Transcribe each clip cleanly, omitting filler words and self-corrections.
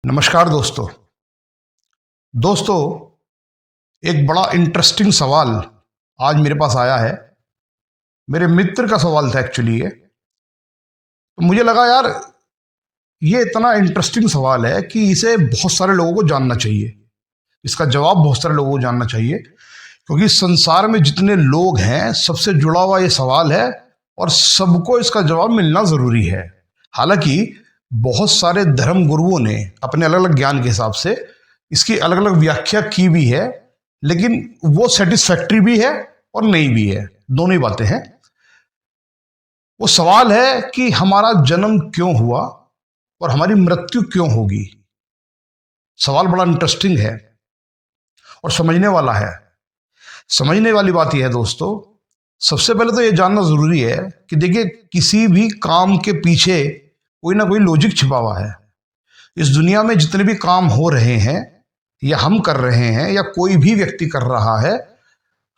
नमस्कार दोस्तों। दोस्तों, एक बड़ा इंटरेस्टिंग सवाल आज मेरे पास आया है। मेरे मित्र का सवाल था एक्चुअली ये। तो मुझे लगा यार, ये इतना इंटरेस्टिंग सवाल है कि इसे बहुत सारे लोगों को जानना चाहिए। इसका जवाब बहुत सारे लोगों को जानना चाहिए, क्योंकि संसार में जितने लोग हैं सबसे जुड़ा हुआ ये सवाल है और सबको इसका जवाब मिलना ज़रूरी है। हालांकि बहुत सारे धर्म गुरुओं ने अपने अलग अलग ज्ञान के हिसाब से इसकी अलग अलग व्याख्या की भी है, लेकिन वो सेटिस्फैक्ट्री भी है और नहीं भी है, दोनों ही बातें हैं। वो सवाल है कि हमारा जन्म क्यों हुआ और हमारी मृत्यु क्यों होगी। सवाल बड़ा इंटरेस्टिंग है और समझने वाला है। समझने वाली बात यह है दोस्तों, सबसे पहले तो यह जानना जरूरी है कि देखिए, किसी भी काम के पीछे कोई ना कोई लॉजिक छिपा हुआ है। इस दुनिया में जितने भी काम हो रहे हैं या हम कर रहे हैं या कोई भी व्यक्ति कर रहा है,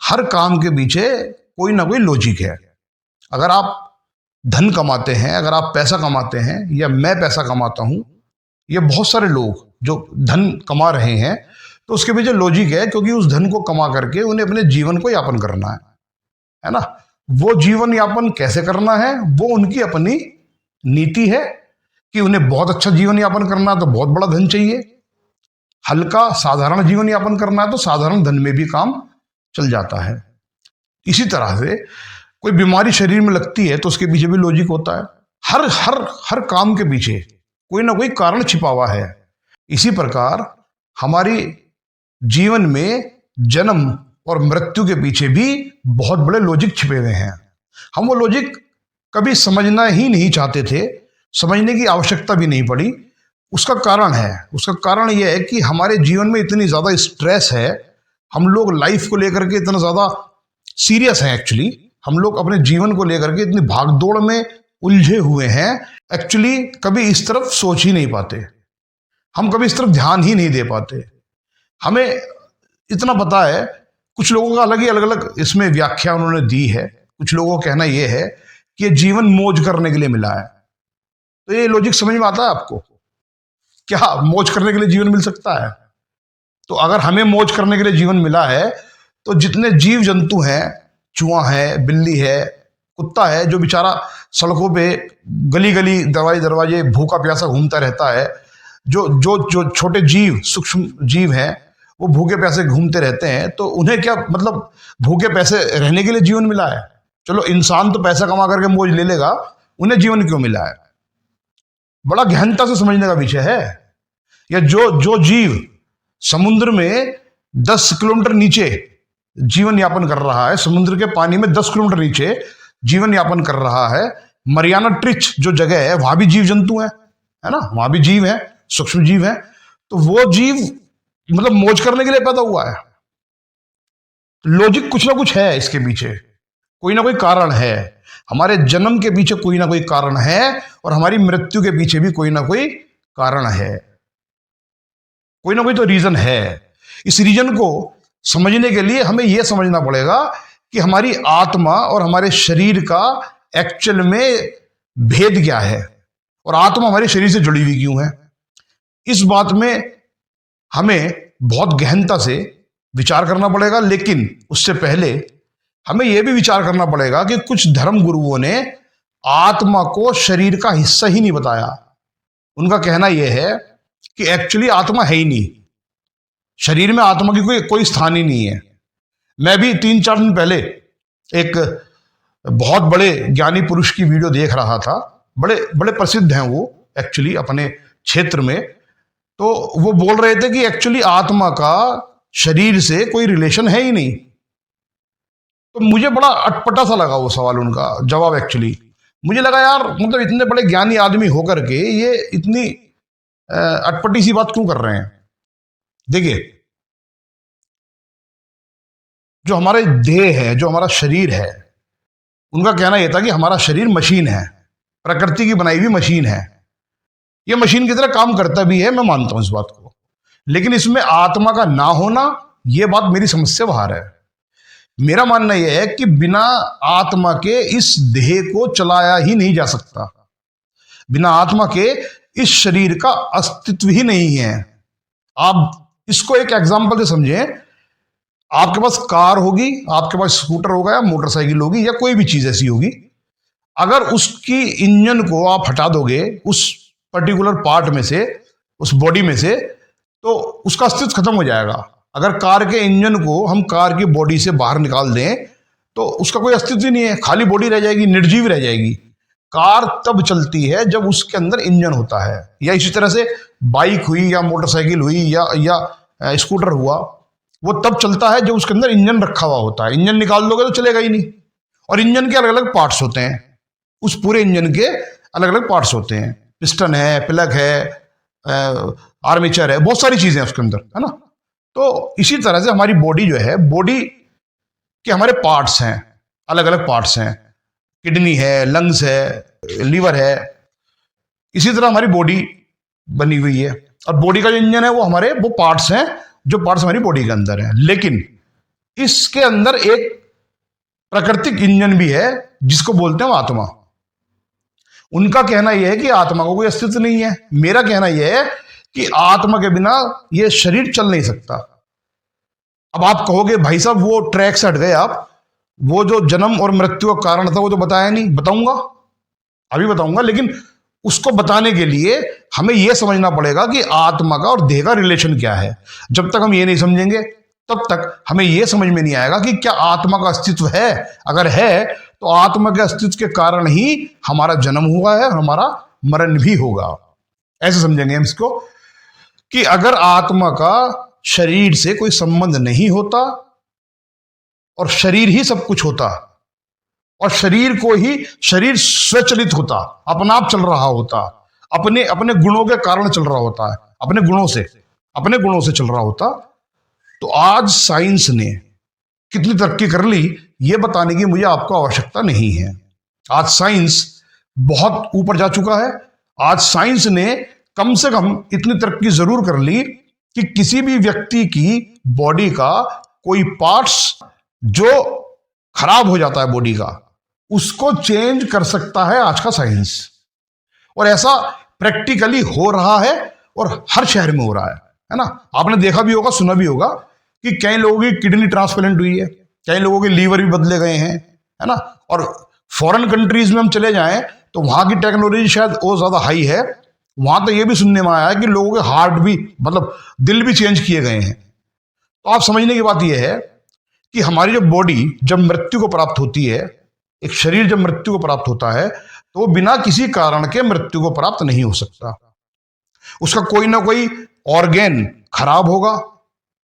हर काम के पीछे कोई ना कोई लॉजिक है। अगर आप धन कमाते हैं, अगर आप पैसा कमाते हैं या मैं पैसा कमाता हूं या बहुत सारे लोग जो धन कमा रहे हैं, तो उसके पीछे लॉजिक है, क्योंकि उस धन को कमा करके उन्हें अपने जीवन को यापन करना है ना। वो जीवन यापन कैसे करना है, वो उनकी अपनी नीति है कि उन्हें बहुत अच्छा जीवन यापन करना है तो बहुत बड़ा धन चाहिए, हल्का साधारण जीवन यापन करना है तो साधारण धन में भी काम चल जाता है। इसी तरह से कोई बीमारी शरीर में लगती है तो उसके पीछे भी लॉजिक होता है। हर हर हर काम के पीछे कोई ना कोई कारण छिपा हुआ है। इसी प्रकार हमारी जीवन में जन्म और मृत्यु के पीछे भी बहुत बड़े लॉजिक छिपे हुए हैं। हम वो लॉजिक कभी समझना ही नहीं चाहते थे, समझने की आवश्यकता भी नहीं पड़ी। उसका कारण यह है कि हमारे जीवन में इतनी ज़्यादा स्ट्रेस है, हम लोग लाइफ को लेकर के इतना ज़्यादा सीरियस हैं। एक्चुअली हम लोग अपने जीवन को लेकर के इतनी भागदौड़ में उलझे हुए हैं, एक्चुअली कभी इस तरफ सोच ही नहीं पाते, हम कभी इस तरफ ध्यान ही नहीं दे पाते। हमें इतना पता है, कुछ लोगों का अलग अलग इसमें व्याख्या उन्होंने दी है। कुछ लोगों का कहना यह है कि ये जीवन मौज करने के लिए मिला है। तो ये लॉजिक समझ में आता है आपको? क्या मौज करने के लिए जीवन मिल सकता है? तो अगर हमें मौज करने के लिए जीवन मिला है, तो जितने जीव जंतु हैं, चूहा है, बिल्ली है, कुत्ता है, जो बेचारा सड़कों पे गली गली दरवाजे दरवाजे भूखा प्यासा घूमता रहता है, जो जो जो छोटे जीव सूक्ष्म जीव हैं वो भूखे प्यासे घूमते रहते हैं, तो उन्हें क्या मतलब भूखे प्यासे रहने के लिए जीवन मिला है? चलो, इंसान तो पैसा कमा करके मौज ले लेगा, उन्हें जीवन क्यों मिला है? बड़ा गहनता से समझने का विषय है। या जो जीव समुद्र में 10 किलोमीटर नीचे जीवन यापन कर रहा है, समुद्र के पानी में 10 किलोमीटर नीचे जीवन यापन कर रहा है, मरियाना ट्रिच जो जगह है वहां भी जीव जंतु है ना, वहां भी जीव है, सूक्ष्म जीव है। तो वो जीव मतलब मौज करने के लिए पैदा हुआ है। लॉजिक कुछ ना कुछ है इसके पीछे, कोई ना कोई कारण है। हमारे जन्म के पीछे कोई ना कोई कारण है और हमारी मृत्यु के पीछे भी कोई ना कोई कारण है, कोई ना कोई तो रीजन है। इस रीजन को समझने के लिए हमें यह समझना पड़ेगा कि हमारी आत्मा और हमारे शरीर का एक्चुअल में भेद क्या है और आत्मा हमारे शरीर से जुड़ी हुई क्यों है। इस बात में हमें बहुत गहनता से विचार करना पड़ेगा, लेकिन उससे पहले हमें यह भी विचार करना पड़ेगा कि कुछ धर्म गुरुओं ने आत्मा को शरीर का हिस्सा ही नहीं बताया। उनका कहना यह है कि एक्चुअली आत्मा है ही नहीं, शरीर में आत्मा की कोई स्थान ही नहीं है। मैं भी 3-4 दिन पहले एक बहुत बड़े ज्ञानी पुरुष की वीडियो देख रहा था। बड़े बड़े प्रसिद्ध हैं वो एक्चुअली अपने क्षेत्र में। तो वो बोल रहे थे कि एक्चुअली आत्मा का शरीर से कोई रिलेशन है ही नहीं। तो मुझे बड़ा अटपटा सा लगा वो सवाल, उनका जवाब। एक्चुअली मुझे लगा यार, मतलब इतने बड़े ज्ञानी आदमी होकर के ये इतनी अटपटी सी बात क्यों कर रहे हैं। देखिए, जो हमारे देह है, जो हमारा शरीर है, उनका कहना यह था कि हमारा शरीर मशीन है, प्रकृति की बनाई हुई मशीन है। यह मशीन की तरह काम करता भी है, मैं मानता हूं इस बात को, लेकिन इसमें आत्मा का ना होना, यह बात मेरी समझ से बाहर है। मेरा मानना यह है कि बिना आत्मा के इस देह को चलाया ही नहीं जा सकता। बिना आत्मा के इस शरीर का अस्तित्व ही नहीं है। आप इसको एक एग्जाम्पल से समझें। आपके पास कार होगी, आपके पास स्कूटर होगा या मोटरसाइकिल होगी या कोई भी चीज ऐसी होगी, अगर उसकी इंजन को आप हटा दोगे उस पर्टिकुलर पार्ट में से, उस बॉडी में से, तो उसका अस्तित्व खत्म हो जाएगा। अगर कार के इंजन को हम कार की बॉडी से बाहर निकाल दें तो उसका कोई अस्तित्व ही नहीं है, खाली बॉडी रह जाएगी, निर्जीव रह जाएगी। कार तब चलती है जब उसके अंदर इंजन होता है। या इसी तरह से बाइक हुई या मोटरसाइकिल हुई या स्कूटर हुआ, वो तब चलता है जब उसके अंदर इंजन रखा हुआ होता है। इंजन निकाल दोगे तो चलेगा ही नहीं। और इंजन के अलग अलग पार्ट्स होते हैं, उस पूरे इंजन के अलग अलग पार्ट्स होते हैं। पिस्टन है, प्लग है, आर्मेचर है, बहुत सारी चीजें हैं उसके अंदर, है ना। तो इसी तरह से हमारी बॉडी जो है, बॉडी के हमारे पार्ट्स हैं, अलग अलग पार्ट्स हैं। किडनी है, लंग्स है, लीवर है। इसी तरह हमारी बॉडी बनी हुई है और बॉडी का जो इंजन है वो पार्ट्स हैं, जो पार्ट्स हमारी बॉडी के अंदर हैं। लेकिन इसके अंदर एक प्राकृतिक इंजन भी है जिसको बोलते हैं आत्मा। उनका कहना यह है कि आत्मा को कोई अस्तित्व नहीं है। मेरा कहना यह है कि आत्मा के बिना यह शरीर चल नहीं सकता। अब आप कहोगे भाई साहब वो ट्रैक से हट गए आप, वो जो जन्म और मृत्यु का कारण था वो तो बताया नहीं। बताऊंगा, अभी बताऊंगा, लेकिन उसको बताने के लिए हमें यह समझना पड़ेगा कि आत्मा का और देह का रिलेशन क्या है। जब तक हम ये नहीं समझेंगे तब तक हमें यह समझ में नहीं आएगा कि क्या आत्मा का अस्तित्व है। अगर है तो आत्मा के अस्तित्व के कारण ही हमारा जन्म हुआ है और हमारा मरण भी होगा। ऐसे समझेंगे हम इसको कि अगर आत्मा का शरीर से कोई संबंध नहीं होता और शरीर ही सब कुछ होता और शरीर स्वचलित होता, अपना आप चल रहा होता, अपने अपने गुणों के कारण चल रहा होता है, अपने गुणों से चल रहा होता, तो आज साइंस ने कितनी तरक्की कर ली ये बताने की मुझे आपको आवश्यकता नहीं है। आज साइंस बहुत ऊपर जा चुका है। आज साइंस ने कम से कम इतनी तरक्की जरूर कर ली कि किसी भी व्यक्ति की बॉडी का कोई पार्ट्स जो खराब हो जाता है बॉडी का, उसको चेंज कर सकता है आज का साइंस। और ऐसा प्रैक्टिकली हो रहा है और हर शहर में हो रहा है ना। आपने देखा भी होगा, सुना भी होगा कि कई लोगों की किडनी ट्रांसप्लांट हुई है, कई लोगों के लीवर भी बदले गए हैं, है ना। और फॉरेन कंट्रीज में हम चले जाएं तो वहां की टेक्नोलॉजी शायद और ज्यादा हाई है। वहां तो ये भी सुनने में आया है कि लोगों के हार्ट भी, मतलब दिल भी चेंज किए गए हैं। तो आप समझने की बात यह है कि हमारी जो बॉडी जब मृत्यु को प्राप्त होती है, एक शरीर जब मृत्यु को प्राप्त होता है तो वो बिना किसी कारण के मृत्यु को प्राप्त नहीं हो सकता। उसका कोई ना कोई ऑर्गेन खराब होगा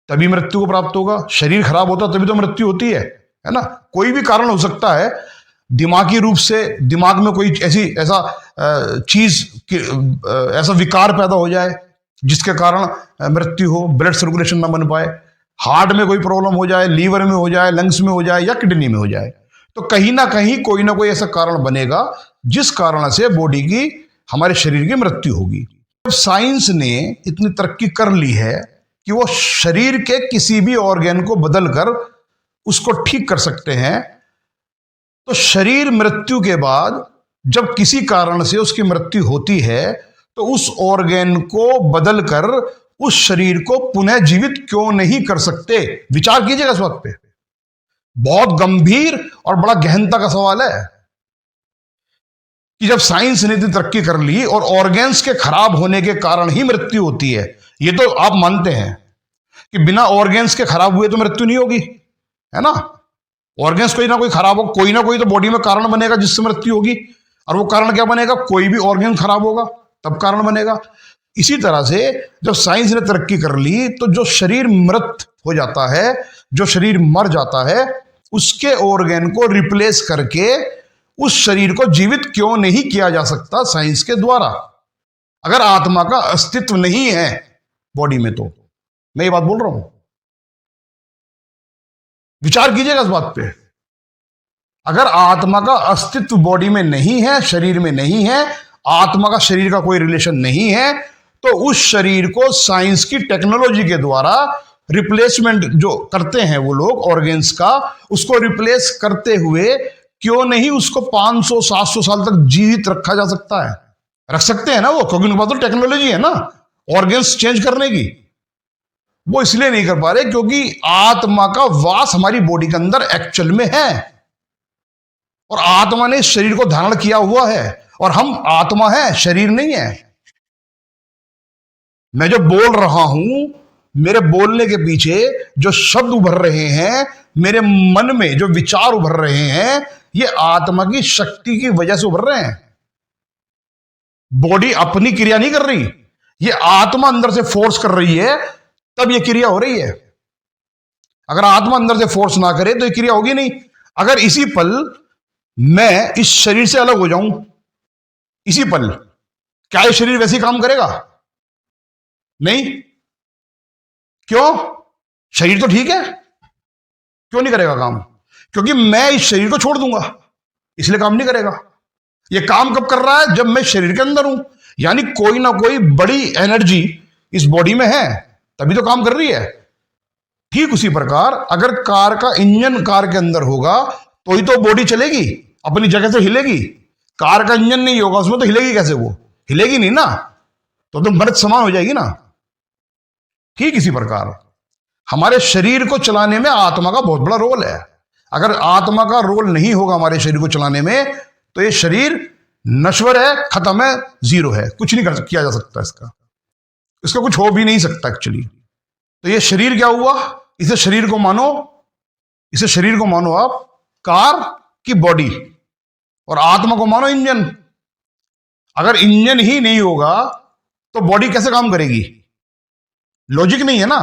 तभी मृत्यु को प्राप्त होगा। शरीर खराब होता तभी तो मृत्यु होती है ना। कोई भी कारण हो सकता है, दिमागी रूप से दिमाग में कोई ऐसा विकार पैदा हो जाए जिसके कारण मृत्यु हो, ब्लड सर्कुलेशन ना बन पाए, हार्ट में कोई प्रॉब्लम हो जाए, लीवर में हो जाए, लंग्स में हो जाए या किडनी में हो जाए, तो कहीं ना कहीं कोई ना कोई ऐसा कारण बनेगा जिस कारण से बॉडी की, हमारे शरीर की मृत्यु होगी। साइंस ने इतनी तरक्की कर ली है कि वो शरीर के किसी भी ऑर्गेन को बदलकर उसको ठीक कर सकते हैं। तो शरीर मृत्यु के बाद जब किसी कारण से उसकी मृत्यु होती है तो उस ऑर्गेन को बदलकर उस शरीर को पुनः जीवित क्यों नहीं कर सकते। विचार कीजिएगा इस बात पे। बहुत गंभीर और बड़ा गहनता का सवाल है कि जब साइंस ने इतनी तरक्की कर ली और ऑर्गेन्स के खराब होने के कारण ही मृत्यु होती है, ये तो आप मानते हैं कि बिना ऑर्गेन्स के खराब हुए तो मृत्यु नहीं होगी, है ना। ऑर्गेन्स कोई ना कोई खराब हो, कोई ना कोई तो बॉडी में कारण बनेगा जिससे मृत्यु होगी। और वो कारण क्या बनेगा? कोई भी ऑर्गेन खराब होगा तब कारण बनेगा। इसी तरह से जब साइंस ने तरक्की कर ली तो जो शरीर मृत हो जाता है, जो शरीर मर जाता है, उसके ऑर्गेन को रिप्लेस करके उस शरीर को जीवित क्यों नहीं किया जा सकता साइंस के द्वारा। अगर आत्मा का अस्तित्व नहीं है बॉडी में, तो मैं ये बात बोल रहा हूं, विचार कीजिएगा इस बात पे। अगर आत्मा का अस्तित्व बॉडी में नहीं है, शरीर में नहीं है, आत्मा का शरीर का कोई रिलेशन नहीं है, तो उस शरीर को साइंस की टेक्नोलॉजी के द्वारा रिप्लेसमेंट जो करते हैं वो लोग ऑर्गेन्स का, उसको रिप्लेस करते हुए क्यों नहीं उसको 500-700 साल तक जीवित रखा जा सकता है रख सकते हैं ना वो, क्योंकि उनके पास तो टेक्नोलॉजी है ना ऑर्गन्स चेंज करने की। वो इसलिए नहीं कर पा रहे क्योंकि आत्मा का वास हमारी बॉडी के अंदर एक्चुअल में है, और आत्मा ने इस शरीर को धारण किया हुआ है, और हम आत्मा है, शरीर नहीं है। मैं जो बोल रहा हूं, मेरे बोलने के पीछे जो शब्द उभर रहे हैं, मेरे मन में जो विचार उभर रहे हैं, ये आत्मा की शक्ति की वजह से उभर रहे हैं। बॉडी अपनी क्रिया नहीं कर रही, ये आत्मा अंदर से फोर्स कर रही है, तब ये क्रिया हो रही है। अगर आत्मा अंदर से फोर्स ना करे तो ये क्रिया होगी नहीं। अगर इसी पल मैं इस शरीर से अलग हो जाऊं, इसी पल, क्या ये शरीर वैसे ही काम करेगा? नहीं। क्यों? शरीर तो ठीक है, क्यों नहीं करेगा काम? क्योंकि मैं इस शरीर को छोड़ दूंगा, इसलिए काम नहीं करेगा। ये काम कब कर रहा है? जब मैं शरीर के अंदर हूं, यानी कोई ना कोई बड़ी एनर्जी इस बॉडी में है, तभी तो काम कर रही है। ठीक उसी प्रकार अगर कार का इंजन कार के अंदर होगा तो ही तो बॉडी चलेगी, अपनी जगह से हिलेगी। कार का इंजन नहीं होगा उसमें तो हिलेगी कैसे? वो हिलेगी नहीं ना, तो मृत समान हो जाएगी ना। ठीक इसी प्रकार हमारे शरीर को चलाने में आत्मा का बहुत बड़ा रोल है। अगर आत्मा का रोल नहीं होगा हमारे शरीर को चलाने में, तो ये शरीर नश्वर है, खत्म है, जीरो है, कुछ नहीं किया जा सकता इसका कुछ हो भी नहीं सकता एक्चुअली। तो ये शरीर क्या हुआ? इसे शरीर को मानो आप कार की बॉडी, और आत्मा को मानो इंजन। अगर इंजन ही नहीं होगा तो बॉडी कैसे काम करेगी? लॉजिक नहीं है ना।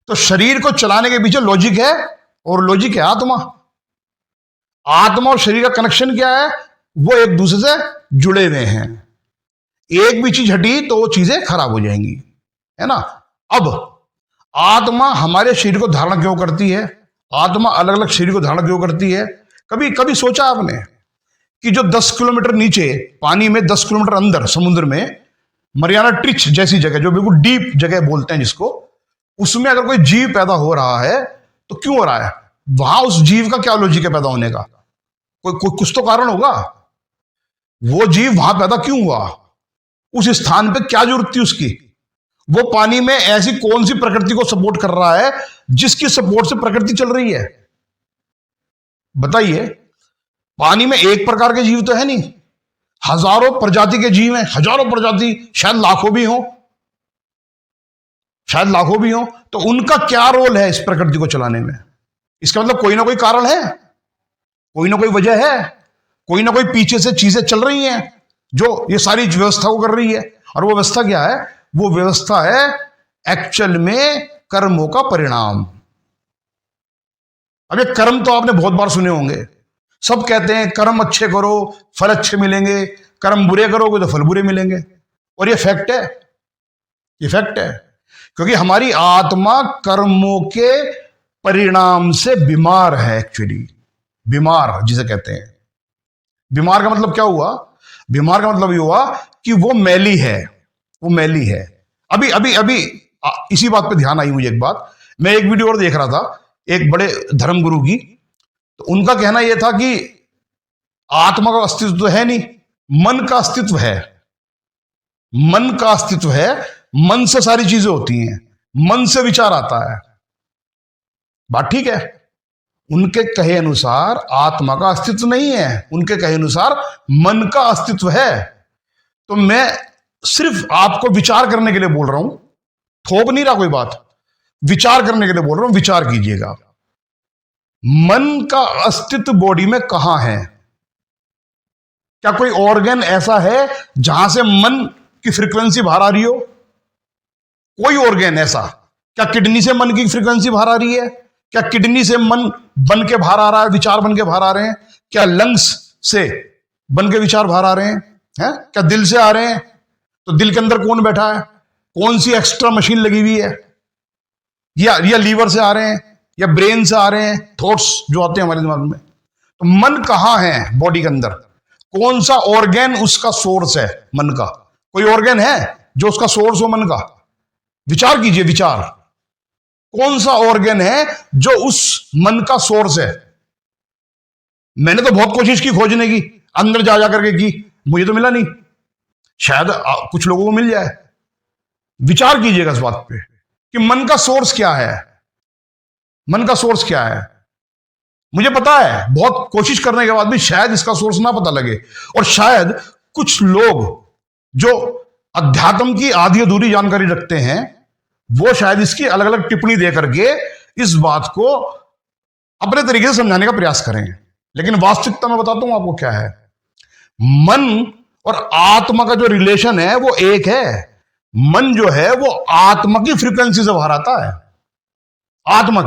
तो शरीर को चलाने के पीछे लॉजिक है, और लॉजिक है आत्मा। आत्मा और शरीर का कनेक्शन क्या है? वो एक दूसरे से जुड़े हुए हैं। एक भी चीज हटी तो वो चीजें खराब हो जाएंगी, है ना। अब आत्मा हमारे शरीर को धारण क्यों करती है? आत्मा अलग अलग शरीर को धारण क्यों करती है? कभी कभी सोचा आपने कि जो 10 किलोमीटर नीचे पानी में, 10 किलोमीटर अंदर समुद्र में, मरियाना ट्रिच जैसी जगह, जो बिल्कुल डीप जगह बोलते हैं जिसको, उसमें अगर कोई जीव पैदा हो रहा है तो क्यों हो रहा है? वहां उस जीव का क्या लॉजिक है पैदा होने का? कुछ तो कारण होगा। वो जीव वहां पैदा क्यों हुआ? उस स्थान पे क्या जरूरत थी उसकी? वो पानी में ऐसी कौन सी प्रकृति को सपोर्ट कर रहा है जिसकी सपोर्ट से प्रकृति चल रही है? बताइए। पानी में एक प्रकार के जीव तो है नहीं, हजारों प्रजाति के जीव हैं, हजारों प्रजाति, शायद लाखों भी हो। तो उनका क्या रोल है इस प्रकृति को चलाने में? इसका मतलब कोई ना कोई कारण है, कोई ना कोई वजह है, कोई ना कोई पीछे से चीजें चल रही हैं जो ये सारी व्यवस्था को कर रही है। और वो व्यवस्था क्या है? वो व्यवस्था है एक्चुअल में कर्मों का परिणाम। अब ये कर्म तो आपने बहुत बार सुने होंगे। सब कहते हैं कर्म अच्छे करो फल अच्छे मिलेंगे, कर्म बुरे करोगे तो फल बुरे मिलेंगे। और ये फैक्ट है, क्योंकि हमारी आत्मा कर्मों के परिणाम से बीमार है। एक्चुअली बीमार जिसे कहते हैं, बीमार का मतलब क्या हुआ? बीमार का मतलब ये हुआ कि वो मैली है। अभी इसी बात पे ध्यान आई मुझे एक बात। मैं एक वीडियो और देख रहा था एक बड़े धर्मगुरु की, तो उनका कहना यह था कि आत्मा का अस्तित्व तो है नहीं, मन का अस्तित्व है। मन से सारी चीजें होती हैं, मन से विचार आता है। बात ठीक है। उनके कहे अनुसार आत्मा का अस्तित्व नहीं है, उनके कहे अनुसार मन का अस्तित्व है। तो मैं सिर्फ आपको विचार करने के लिए बोल रहा हूं, थोप नहीं रहा कोई बात, विचार करने के लिए बोल रहा हूं। विचार कीजिएगा, मन का अस्तित्व बॉडी में कहां है? क्या कोई ऑर्गन ऐसा है जहां से मन की फ्रीक्वेंसी बाहर आ रही हो? कोई ऑर्गन ऐसा? क्या किडनी से मन की फ्रीक्वेंसी बाहर आ रही है? क्या किडनी से मन बन के बाहर आ रहा है, विचार बन के बाहर आ रहे हैं? क्या लंग्स से बन के विचार बाहर आ रहे हैं? क्या दिल से आ रहे हैं? तो दिल के अंदर कौन बैठा है? कौन सी एक्स्ट्रा मशीन लगी हुई है? या लीवर से आ रहे हैं, या ब्रेन से आ रहे हैं, थॉट्स जो आते हैं हमारे दिमाग में? तो मन कहां है बॉडी के अंदर? कौन सा ऑर्गन उसका सोर्स है मन का? कोई ऑर्गन है जो उसका सोर्स हो मन का? विचार कीजिए, विचार। कौन सा ऑर्गन है जो उस मन का सोर्स है? मैंने तो बहुत कोशिश की खोजने की, अंदर जा करके की, मुझे तो मिला नहीं। शायद कुछ लोगों को मिल जाए। विचार कीजिएगा इस बात पे कि मन का सोर्स क्या है। मन का सोर्स क्या है? मुझे पता है बहुत कोशिश करने के बाद भी शायद इसका सोर्स ना पता लगे, और शायद कुछ लोग जो अध्यात्म की आधी अधूरी जानकारी रखते हैं वो शायद इसकी अलग अलग टिप्पणी दे करके इस बात को अपने तरीके से समझाने का प्रयास करें। लेकिन वास्तविकता में बताता हूं आपको क्या है। मन और आत्मा का जो रिलेशन है वो एक है। मन जो है वो आत्मा की फ्रीक्वेंसी से बाहर आता है। आत्मा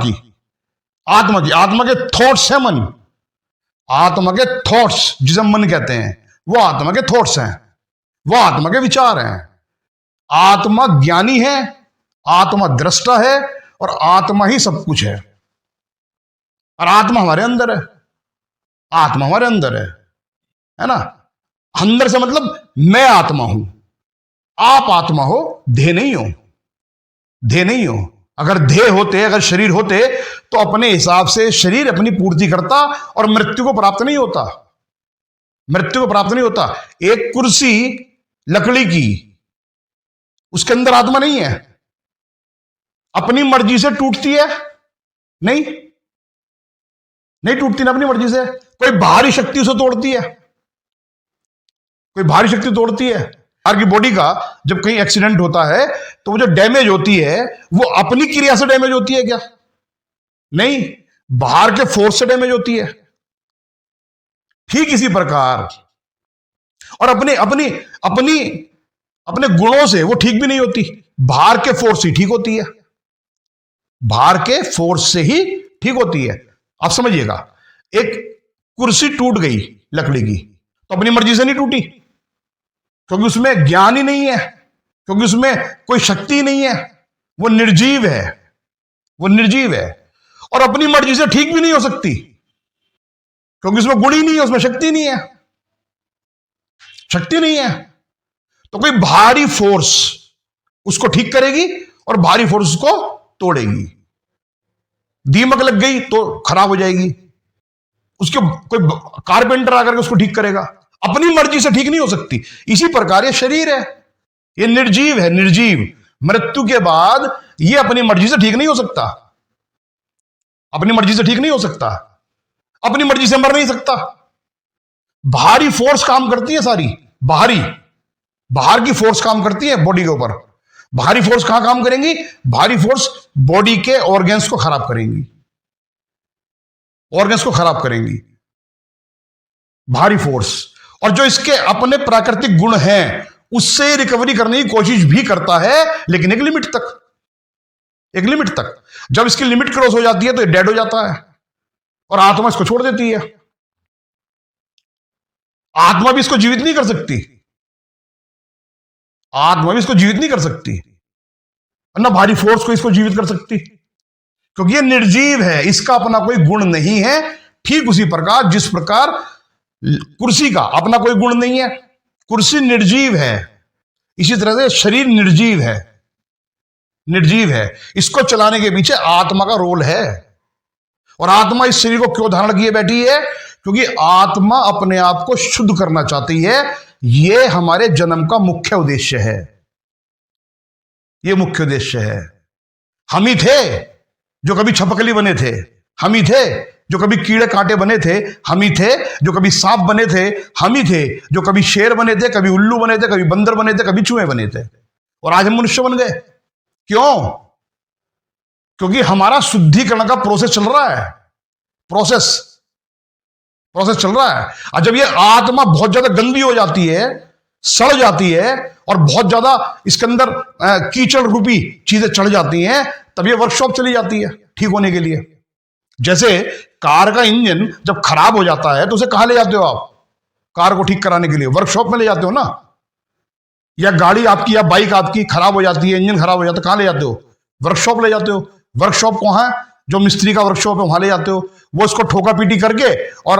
के थॉट्स है मन। आत्मा के थॉट्स जिसे मन कहते हैं वो आत्मा के थॉट्स हैं, वो आत्मा के विचार हैं। आत्मा ज्ञानी है, आत्मा दृष्टा है, और आत्मा ही सब कुछ है। और आत्मा हमारे अंदर है। आत्मा हमारे अंदर है ना। अंदर से मतलब मैं आत्मा हूं, आप आत्मा हो, देह नहीं हो। देह नहीं हो। अगर देह होते, अगर शरीर होते तो अपने हिसाब से शरीर अपनी पूर्ति करता और मृत्यु को प्राप्त नहीं होता। मृत्यु को प्राप्त नहीं होता। एक कुर्सी लकड़ी की, उसके अंदर आत्मा नहीं है। अपनी मर्जी से टूटती है? नहीं टूटती ना अपनी मर्जी से। कोई बाहरी शक्ति उसे तोड़ती है? कोई बाहरी शक्ति तोड़ती है? हर की बॉडी का जब कहीं एक्सीडेंट होता है तो वो जो डैमेज होती है वो अपनी क्रिया से डैमेज होती है क्या? नहीं, बाहर के फोर्स से डैमेज होती है। ठीक इसी प्रकार, और अपने गुणों से वो ठीक भी नहीं होती। बाहर के फोर्स से ठीक होती है। बाहर के फोर्स से ही ठीक होती है। आप समझिएगा, एक कुर्सी टूट गई लकड़ी की तो अपनी मर्जी से नहीं टूटी, क्योंकि उसमें ज्ञान ही नहीं है, क्योंकि उसमें कोई शक्ति नहीं है। वो निर्जीव है। वो निर्जीव है और अपनी मर्जी से ठीक भी नहीं हो सकती, क्योंकि उसमें गुण ही नहीं है, उसमें शक्ति नहीं है। शक्ति नहीं है तो कोई भारी फोर्स उसको ठीक करेगी और भारी फोर्स उसको तोड़ेगी। दीमक लग गई तो खराब हो जाएगी, उसके कोई कारपेंटर आकर के उसको ठीक करेगा। अपनी मर्जी से ठीक नहीं हो सकती। इसी प्रकार ये शरीर है, ये निर्जीव है। निर्जीव मृत्यु के बाद ये अपनी मर्जी से ठीक नहीं हो सकता। अपनी मर्जी से ठीक नहीं हो सकता। अपनी मर्जी से मर नहीं सकता। भारी फोर्स काम करती है सारी। बाहर की फोर्स काम करती है बॉडी के ऊपर। भारी फोर्स कहां काम करेंगी? भारी फोर्स बॉडी के ऑर्गन्स को खराब करेंगी। ऑर्गन्स को खराब करेंगी भारी फोर्स। और जो इसके अपने प्राकृतिक गुण हैं उससे रिकवरी करने की कोशिश भी करता है, लेकिन एक लिमिट तक। एक लिमिट तक। जब इसकी लिमिट क्रॉस हो जाती है तो ये डेड हो जाता है और आत्मा इसको छोड़ देती है। आत्मा भी इसको जीवित नहीं कर सकती। आत्मा भी इसको जीवित नहीं कर सकती, ना भारी फोर्स को इसको जीवित कर सकती, क्योंकि ये निर्जीव है। इसका अपना कोई गुण नहीं है। ठीक उसी प्रकार जिस प्रकार कुर्सी का अपना कोई गुण नहीं है, कुर्सी निर्जीव है, इसी तरह से शरीर निर्जीव है। निर्जीव है। इसको चलाने के पीछे आत्मा का रोल है। और आत्मा इस शरीर को क्यों धारण किए बैठी है? क्योंकि आत्मा अपने आप को शुद्ध करना चाहती है। यह हमारे जन्म का मुख्य उद्देश्य है। यह मुख्य उद्देश्य है। हम ही थे जो कभी छपकली बने थे। हम ही थे जो कभी कीड़े कांटे बने थे। हम ही थे जो कभी सांप बने थे। हम ही थे जो कभी शेर बने थे, कभी उल्लू बने थे, कभी बंदर बने थे, कभी चूहे बने थे, और आज हम मनुष्य बन गए। क्यों? क्योंकि हमारा शुद्धिकरण का प्रोसेस चल रहा है। प्रोसेस चल रहा है। और जब ये आत्मा बहुत ज्यादा गंदी हो जाती है, सड़ जाती है, और बहुत ज्यादा इसके अंदर कीचड़ रूपी चीजें चढ़ जाती हैं, तब ये वर्कशॉप चली जाती है ठीक होने के लिए। जैसे कार का इंजन जब खराब हो जाता है तो उसे कहां ले जाते हो आप? कार को ठीक कराने के लिए वर्कशॉप में ले जाते हो ना। या गाड़ी आपकी या बाइक आपकी खराब हो जाती है, इंजन खराब हो जाता है, कहां ले जाते हो? वर्कशॉप ले जाते हो। वर्कशॉप कहां है? जो मिस्त्री का वर्कशॉप है वहां ले जाते हो। वो इसको ठोका पीटी करके और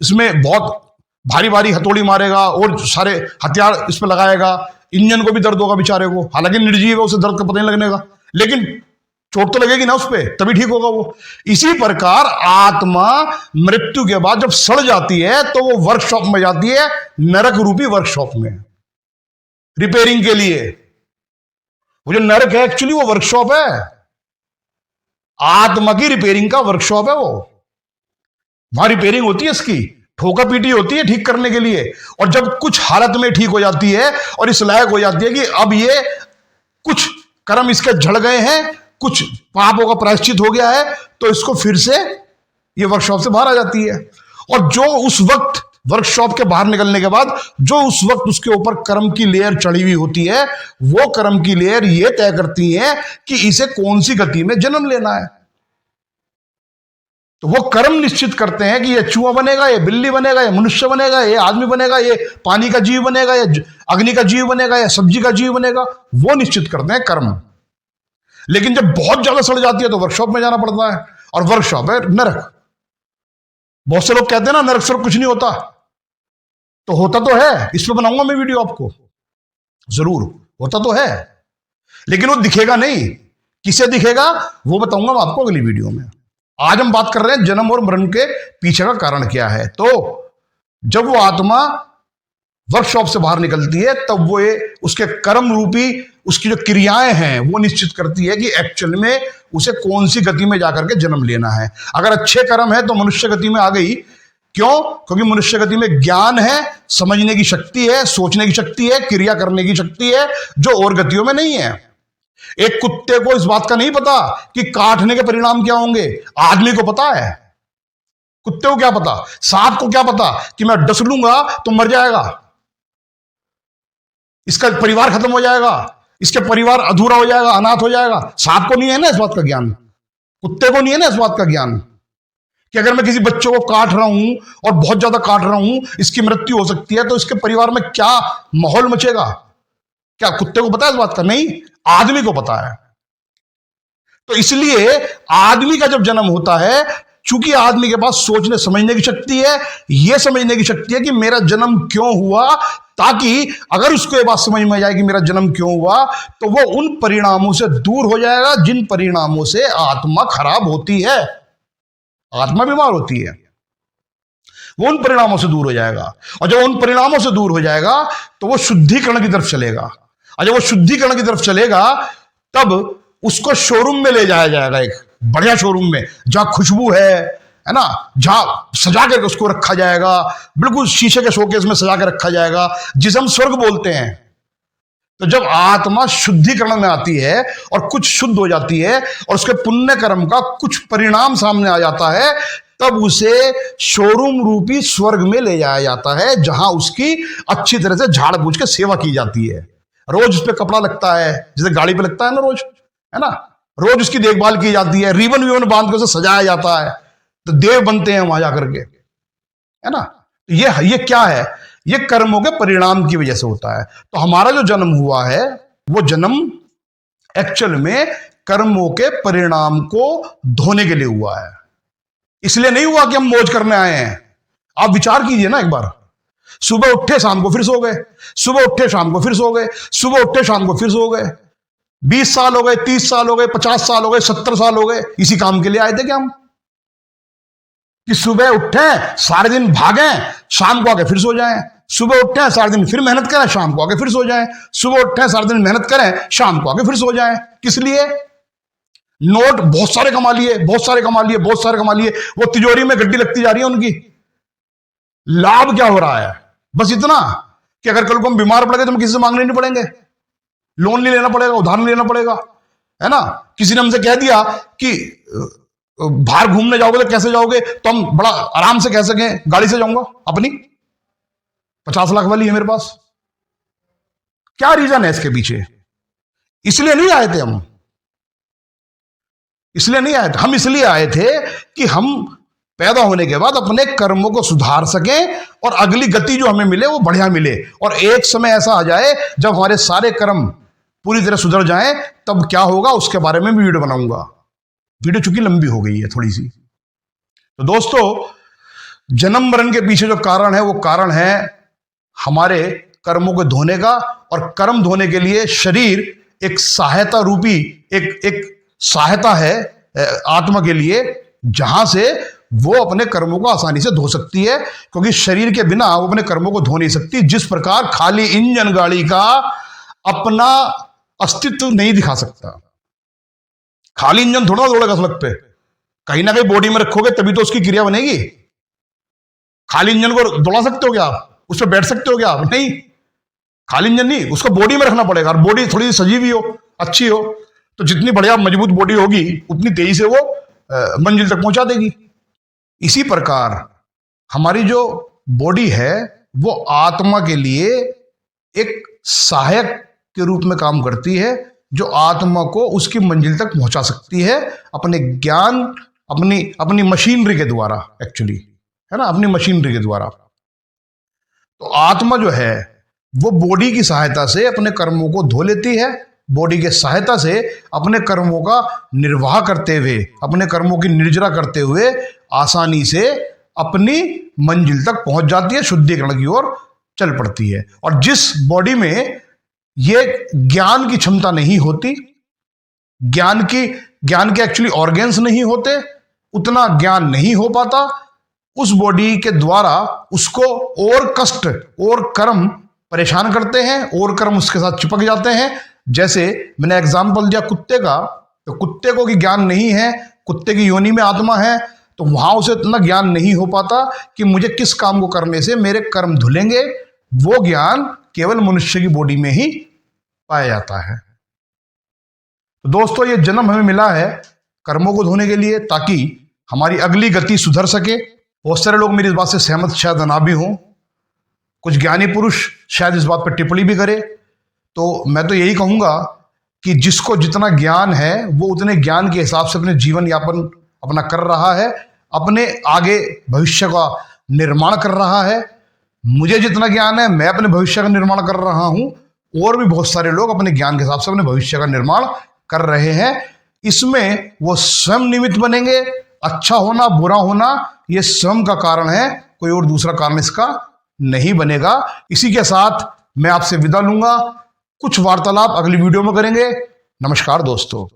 इसमें बहुत भारी भारी हथौड़ी मारेगा और सारे हथियार इस पर लगाएगा। इंजन को भी दर्द होगा बेचारे को, हालांकि निर्जीव है, उसे दर्द का पता नहीं लगने का, लेकिन चोट तो लगेगी ना उस पर, तभी ठीक होगा वो। इसी प्रकार आत्मा मृत्यु के बाद जब सड़ जाती है तो वो वर्कशॉप में जाती है, नरक रूपी वर्कशॉप में। रिपेयरिंग के लिए। वो जो नरक है एक्चुअली वो वर्कशॉप है, आत्मा की रिपेयरिंग का वर्कशॉप है वो। वहां रिपेयरिंग होती है, इसकी ठोका पीटी होती है ठीक करने के लिए। और जब कुछ हालत में ठीक हो जाती है और इस लायक हो जाती है कि अब ये कुछ कर्म इसके झड़ गए हैं, कुछ पापों का प्रायश्चित हो गया है, तो इसको फिर से ये वर्कशॉप से बाहर आ जाती है। और जो उस वक्त वर्कशॉप के बाहर निकलने के बाद जो उस वक्त उसके ऊपर कर्म की लेयर चढ़ी हुई होती है, वो कर्म की लेयर ये तय करती है कि इसे कौन सी गति में जन्म लेना है। तो वो कर्म निश्चित करते हैं कि ये चूहा बनेगा, ये बिल्ली बनेगा, ये मनुष्य बनेगा, ये आदमी बनेगा, ये पानी का जीव बनेगा, ये अग्नि का जीव बनेगा, या सब्जी का जीव बनेगा। वो निश्चित करते हैं कर्म। लेकिन जब बहुत ज्यादा सड़ जाती है तो वर्कशॉप में जाना पड़ता है, और वर्कशॉप है नरक। बहुत से लोग कहते हैं ना नरक से कुछ नहीं होता, तो होता तो है। इस पर बनाऊंगा मैं वीडियो आपको, जरूर होता तो है, लेकिन वो दिखेगा नहीं। किसे दिखेगा वो बताऊंगा मैं आपको अगली वीडियो में। आज हम बात कर रहे हैं जन्म और मरण के पीछे का कारण क्या है। तो जब वो आत्मा वर्कशॉप से बाहर निकलती है तब वो ये उसके कर्म रूपी उसकी जो क्रियाएं हैं वो निश्चित करती है कि एक्चुअल में उसे कौन सी गति में जाकर के जन्म लेना है। अगर अच्छे कर्म है तो मनुष्य गति में आ गई। क्यों? क्योंकि मनुष्य गति में ज्ञान है, समझने की शक्ति है, सोचने की शक्ति है, क्रिया करने की शक्ति है, जो और गतियों में नहीं है। एक कुत्ते को इस बात का नहीं पता कि काटने के परिणाम क्या होंगे, आदमी को पता है। कुत्ते को क्या पता, सांप को क्या पता कि मैं डस लूंगा तो मर जाएगा, इसका परिवार खत्म हो जाएगा, इसके परिवार अधूरा हो जाएगा, अनाथ हो जाएगा। सांप को नहीं है ना इस बात का ज्ञान, कुत्ते को नहीं है ना इस बात का ज्ञान कि अगर मैं किसी बच्चे को काट रहा हूं और बहुत ज्यादा काट रहा हूं, इसकी मृत्यु हो सकती है, तो इसके परिवार में क्या माहौल मचेगा। क्या कुत्ते को पता है इस बात का? नहीं, आदमी को पता है। तो इसलिए आदमी का जब जन्म होता है, चूंकि आदमी के पास सोचने समझने की शक्ति है, यह समझने की शक्ति है कि मेरा जन्म क्यों हुआ, ताकि अगर उसको ये बात समझ में आ जाए कि मेरा जन्म क्यों हुआ, तो वो उन परिणामों से दूर हो जाएगा जिन परिणामों से आत्मा खराब होती है, आत्मा बीमार होती है। वो उन परिणामों से दूर हो जाएगा, और जब उन परिणामों से दूर हो जाएगा तो वो शुद्धिकरण की तरफ चलेगा। और जब वो शुद्धिकरण की तरफ चलेगा तब उसको शोरूम में ले जाया जाएगा, एक बढ़िया शोरूम में जहां खुशबू है ना, जहां सजा करके उसको रखा जाएगा, बिल्कुल शीशे के शोकेस में सजा के रखा जाएगा, जिसे हम स्वर्ग बोलते हैं। तो जब आत्मा शुद्धिकरण में आती है और कुछ शुद्ध हो जाती है और उसके पुण्य कर्म का कुछ परिणाम सामने आ जाता है, तब उसे शोरूम रूपी स्वर्ग में ले जाया जाता है, जहां उसकी अच्छी तरह से झाड़ बूझ के सेवा की जाती है। रोज उस पर कपड़ा लगता है, जैसे गाड़ी पे लगता है ना रोज, है ना, रोज उसकी देखभाल की जाती है, रिबन विबन बांध के उसे सजाया जाता है, तो देव बनते हैं वहां जाकर के, है ना। ये क्या है? ये कर्मों के परिणाम की वजह से होता है। तो हमारा जो जन्म हुआ है वो जन्म एक्चुअल में कर्मों के परिणाम को धोने के लिए हुआ है। इसलिए नहीं हुआ कि हम मौज करने आए हैं। आप विचार कीजिए ना एक बार, सुबह उठे शाम को फिर सो गए, सुबह उठे शाम को फिर सो गए, सुबह उठे शाम को फिर सो गए। 20 साल हो गए, 30 साल हो गए, 50 साल हो गए, 70 साल हो गए। इसी काम के लिए आए थे क्या हम? कि सुबह उठे सारे दिन भागें, शाम को आके फिर सो जाएं, सुबह उठे सारे दिन फिर मेहनत करें, शाम को आके फिर सो जाएं, सुबह उठे सारे दिन मेहनत करें, शाम को आके फिर सो जाएं। किस लिए? नोट बहुत सारे कमा लिए, बहुत सारे कमा लिए, बहुत सारे कमा लिए, वो तिजोरी में गड्डी लगती जा रही है उनकी। लाभ क्या हो रहा है? बस इतना कि अगर कल को हम बीमार पड़ गए तो हम किसी से मांगने नहीं पड़ेंगे, लोन नहीं लेना पड़ेगा, उधार नहीं लेना पड़ेगा, है ना। किसी ने हमसे कह दिया कि बाहर घूमने जाओगे तो कैसे जाओगे, तो हम बड़ा आराम से कह सकें गाड़ी से जाऊंगा, अपनी 50 लाख वाली है मेरे पास। क्या रीजन है इसके पीछे? इसलिए नहीं आए थे हम, इसलिए नहीं आए थे हम, इसलिए आए थे कि हम पैदा होने के बाद अपने कर्मों को सुधार सकें और अगली गति जो हमें मिले वो बढ़िया मिले। और एक समय ऐसा आ जाए जब हमारे सारे कर्म पूरी तरह सुधर जाएं, तब क्या होगा उसके बारे में भी वीडियो बनाऊंगा। वीडियो चूंकि लंबी हो गई है थोड़ी सी। तो दोस्तों, जन्म मरण के पीछे जो कारण है वो कारण है हमारे कर्मों को धोने का। और कर्म धोने के लिए शरीर एक सहायता रूपी एक सहायता है आत्मा के लिए, जहां से वो अपने कर्मों को आसानी से धो सकती है, क्योंकि शरीर के बिना वो अपने कर्मों को धो नहीं सकती। जिस प्रकार खाली इंजन गाड़ी का अपना अस्तित्व नहीं दिखा सकता। खाली इंजन थोड़ा दौड़ेगा सड़क पे, कहीं ना कहीं बॉडी में रखोगे तभी तो उसकी क्रिया बनेगी। खाली इंजन को दौड़ा सकते हो क्या आप? उस पर बैठ सकते हो क्या आप? नहीं, खाली इंजन नहीं, उसको बॉडी में रखना पड़ेगा। और बॉडी थोड़ी सी सजी हुई हो, अच्छी हो, तो जितनी बढ़िया मजबूत बॉडी होगी उतनी तेजी से वो मंजिल तक पहुंचा देगी। इसी प्रकार हमारी जो बॉडी है वो आत्मा के लिए एक सहायक के रूप में काम करती है, जो आत्मा को उसकी मंजिल तक पहुंचा सकती है अपने ज्ञान, अपनी मशीनरी के द्वारा, एक्चुअली है ना, अपनी मशीनरी के द्वारा। तो आत्मा जो है वो बॉडी की सहायता से अपने कर्मों को धो लेती है, बॉडी के सहायता से अपने कर्मों का निर्वाह करते हुए, अपने कर्मों की निर्जरा करते हुए आसानी से अपनी मंजिल तक पहुंच जाती है, शुद्धिकरण की ओर चल पड़ती है। और जिस बॉडी में ये ज्ञान की क्षमता नहीं होती, ज्ञान के एक्चुअली ऑर्गेन्स नहीं होते, उतना ज्ञान नहीं हो पाता, उस बॉडी के द्वारा उसको और कष्ट और कर्म परेशान करते हैं, और कर्म उसके साथ चिपक जाते हैं। जैसे मैंने एग्जाम्पल दिया कुत्ते का, तो कुत्ते को कि ज्ञान नहीं है, कुत्ते की योनि में आत्मा है, तो वहां उसे इतना ज्ञान नहीं हो पाता कि मुझे किस काम को करने से मेरे कर्म धुलेंगे। वो ज्ञान केवल मनुष्य की बॉडी में ही पाया जाता है। तो दोस्तों, ये जन्म हमें मिला है कर्मों को धोने के लिए, ताकि हमारी अगली गति सुधर सके। बहुत सारे लोग मेरी इस बात से सहमत शायद ना भी हों, कुछ ज्ञानी पुरुष शायद इस बात पर टिप्पणी भी करे। तो मैं तो यही कहूंगा कि जिसको जितना ज्ञान है वो उतने ज्ञान के हिसाब से अपने जीवन यापन अपना कर रहा है, अपने आगे भविष्य का निर्माण कर रहा है। मुझे जितना ज्ञान है मैं अपने भविष्य का निर्माण कर रहा हूं, और भी बहुत सारे लोग अपने ज्ञान के हिसाब से अपने भविष्य का निर्माण कर रहे हैं। इसमें वो स्वयं निमित्त बनेंगे। अच्छा होना, बुरा होना, ये स्वयं का कारण है, कोई और दूसरा कारण इसका नहीं बनेगा। इसी के साथ मैं आपसे विदा लूंगा। कुछ वार्तालाप अगली वीडियो में करेंगे। नमस्कार दोस्तों।